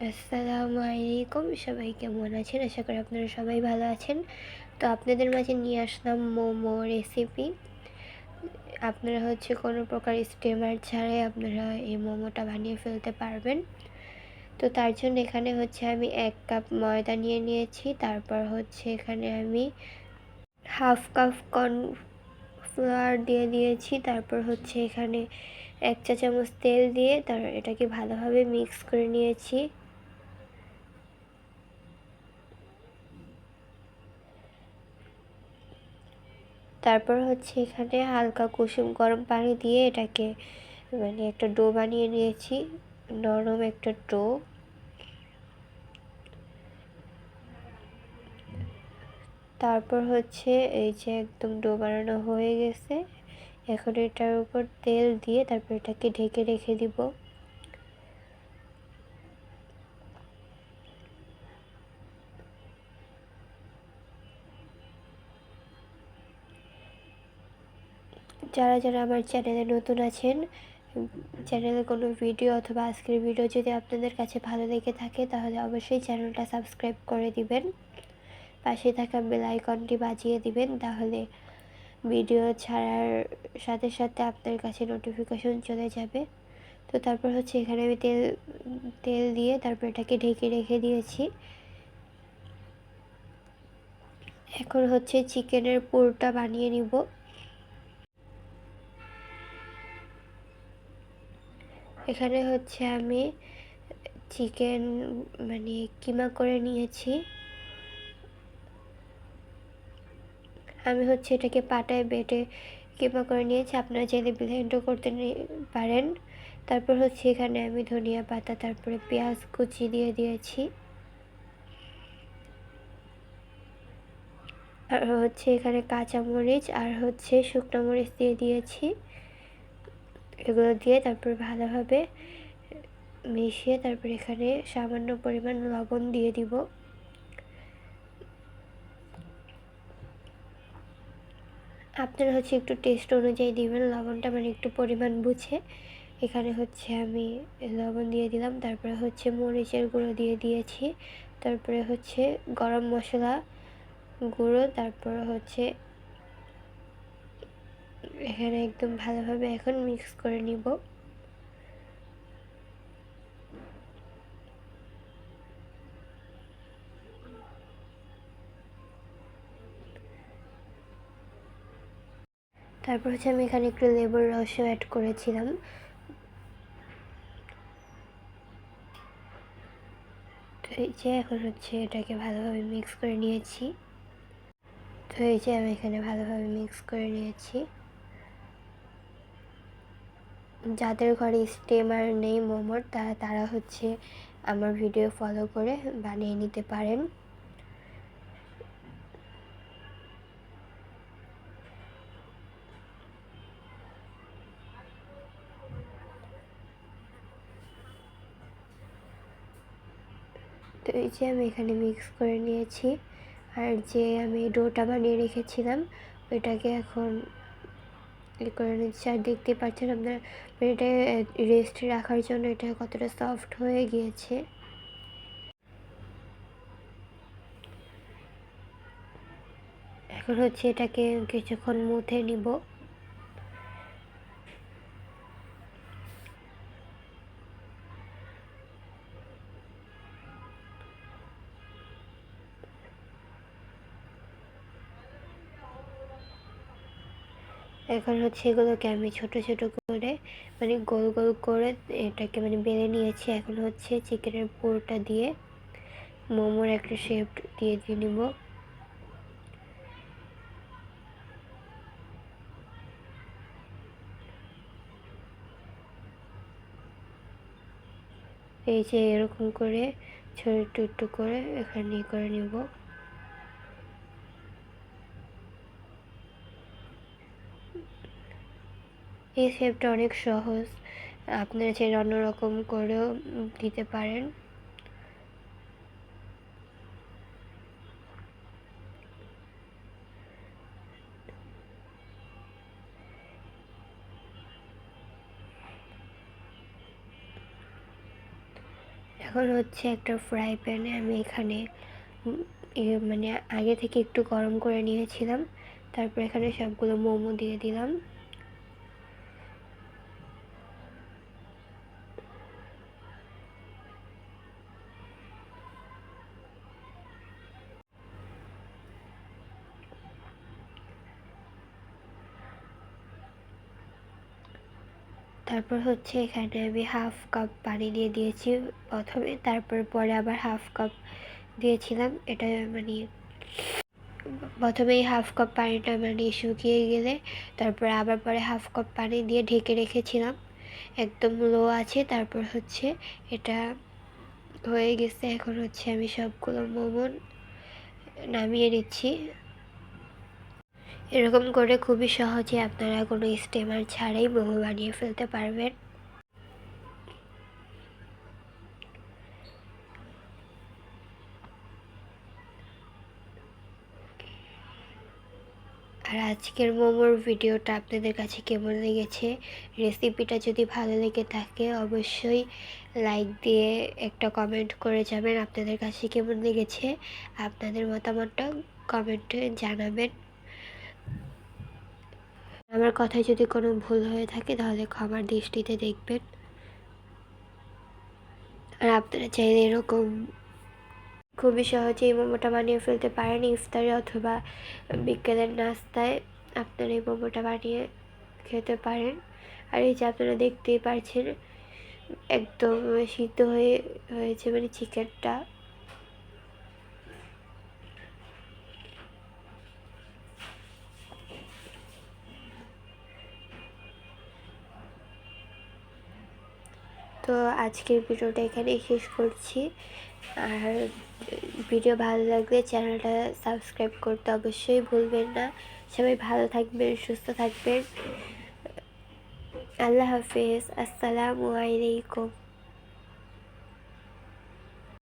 আসসালামু আলাইকুম, সবাই কেমন আছেন? আশা করি আপনারা সবাই ভালো আছেন। তো আপনাদের মাঝে নিয়ে আসলাম মোমো রেসিপি। আপনারা কোনো প্রকার স্টিমার ছাড়াই আপনারা এই মোমোটা বানিয়ে ফেলতে পারবেন। তো তার জন্য এখানে আমি ১ কাপ ময়দা নিয়ে নিয়েছি। তারপর এখানে আমি 1/2 কাপ কর্নফ্লাওয়ার দিয়ে দিয়েছি। তারপর এখানে ১ চা চামচ তেল দিয়ে এটাকে ভালোভাবে মিক্স করে নিয়েছি। তারপর এখানে হালকা কুসুম গরম পানি দিয়ে এটাকে একটা ডো বানিয়ে নিয়েছি, নরম একটা ডো। তারপর এই যে একদম ডো বানানো হয়ে গেছে। এখন এটার উপর তেল দিয়ে তারপর এটাকে ঢেকে রেখে দিব। যারা যারা আমার চ্যানেলে নতুন আছেন, চ্যানেলে কোনো ভিডিও অথবা আজকের ভিডিও যদি আপনাদের কাছে ভালো লেগে থাকে তাহলে অবশ্যই চ্যানেলটা সাবস্ক্রাইব করে দিবেন। পাশে থাকা বেল আইকনটি বাজিয়ে দিবেন, তাহলে ভিডিও ছাড়ার সাথে সাথে আপনার কাছে নোটিফিকেশন চলে যাবে। তো তারপর এখানে আমি তেল দিয়ে তারপর এটাকে ঢেকে রেখে দিয়েছি। এখন চিকেনের পুরটা বানিয়ে নিব। এখানে আমি চিকেন কিমা করে নিয়েছি। আমি এটাকে পাটায় বেটে কিমা করে নিয়েছি, আপনারা চাইলে ব্লেন্ডও করতে পারেন। তারপর এখানে আমি ধনিয়া পাতা তারপরে পেঁয়াজ কুচি দিয়ে দিয়েছি। আর এখানে কাঁচামরিচ আর শুকনো মরিচ দিয়ে দিয়েছি। এগুলো দিয়ে তারপর ভালোভাবে মিশিয়ে তারপর এখানে সামান্য পরিমাণ লবণ দিয়ে দিব। আপনারা একটু টেস্ট অনুযায়ী দিবেন লবণটা, একটু পরিমাণ বুঝে। এখানে আমি লবণ দিয়ে দিলাম, তারপরে মরিচের গুঁড়ো দিয়ে দিয়েছি, তারপরে গরম মশলা গুঁড়ো, তারপর এখানে একদম ভালোভাবে এখন মিক্স করে নিব। তারপর আমি এখানে একটু লেবুর রসও অ্যাড করেছিলাম। তো এই যে এখন এটাকে ভালোভাবে মিক্স করে নিয়েছি। তো এই যে আমি এখানে ভালোভাবে মিক্স করে নিয়েছি। যাদের ঘরে স্টিমার নেই মোমোর, তারা আমার ভিডিও ফলো করে বানিয়ে নিতে পারেন। তো এই যে আমি এখানে মিক্স করে নিয়েছি। আর যে আমি ডোটা বানিয়ে রেখেছিলাম ওইটাকে এখন করে নিচ্ছি। আর দেখতে পাচ্ছেন আপনার এটা রেস্ট রাখার জন্য এটা কতটা সফট হয়ে গিয়েছে। এখন এটাকে কিছুক্ষণ মুথে নিব। এখন এগুলোকে আমি ছোট ছোট করে গোল গোল করে এটাকে বেলে নিয়েছি। এখন চিকেনের পুরোটা দিয়ে মোমোর একটা শেপ দিয়ে নিব। এই যে এরকম করে ছোট একটু একটু করে এখানে করে নিব। এই শেপটা অনেক সহজ, আপনারা চাইলে অন্যরকম করেও দিতে পারেন। এখন হচ্ছে একটা ফ্রাই প্যানে আমি এখানে মানে আগে থেকে একটু গরম করে নিয়েছিলাম, তারপর এখানে সবগুলো মোমো দিয়ে দিলাম। তারপর হচ্ছে এখানে আমি হাফ কাপ পানি দিয়ে দিয়েছি প্রথমে, তারপর পরে আবার হাফ কাপ দিয়েছিলাম। এটা মানে প্রথমেই হাফ কাপ পানিটা মানে শুকিয়ে গেলে তারপর আবার পরে হাফ কাপ পানি দিয়ে ঢেকে রেখেছিলাম একদম লো আছে। তারপর হচ্ছে এটা হয়ে গেছে। এখন হচ্ছে আমি সবগুলো মোমো নামিয়ে নিচ্ছি। এরকম করে খুবই সহজে আপনারা কোনো স্টিমার ছাড়াই মোমো বানিয়ে ফেলতে পারবেন। আর আজকের মোমোর ভিডিওটা আপনাদের কাছে কেমন লেগেছে, রেসিপিটা যদি ভালো লেগে থাকে অবশ্যই লাইক দিয়ে একটা কমেন্ট করে যাবেন আপনাদের কাছে কেমন লেগেছে। আপনাদের মতামতটা কমেন্টে জানাবেন। আমার কথায় যদি কোনো ভুল হয়ে থাকে তাহলে ক্ষমার দৃষ্টিতে দেখবেন। আর আপনারা চাইলে এরকম খুবই সহজেই মোমোটা বানিয়ে ফেলতে পারেন ইফতারে অথবা বিকেলের নাস্তায় আপনারা এই মোমোটা বানিয়ে খেতে পারেন। আর এই যে আপনারা দেখতেই পারছেন একদম সিদ্ধ হয়েছে মানে চিকেনটা। তো আজকের ভিডিওটা এখানেই শেষ করছি। আর ভিডিও ভালো লাগলে চ্যানেলটা সাবস্ক্রাইব করতে অবশ্যই ভুলবেন না। সবাই ভালো থাকবেন, সুস্থ থাকবেন। আল্লাহ হাফেজ। আসসালামু আলাইকুম।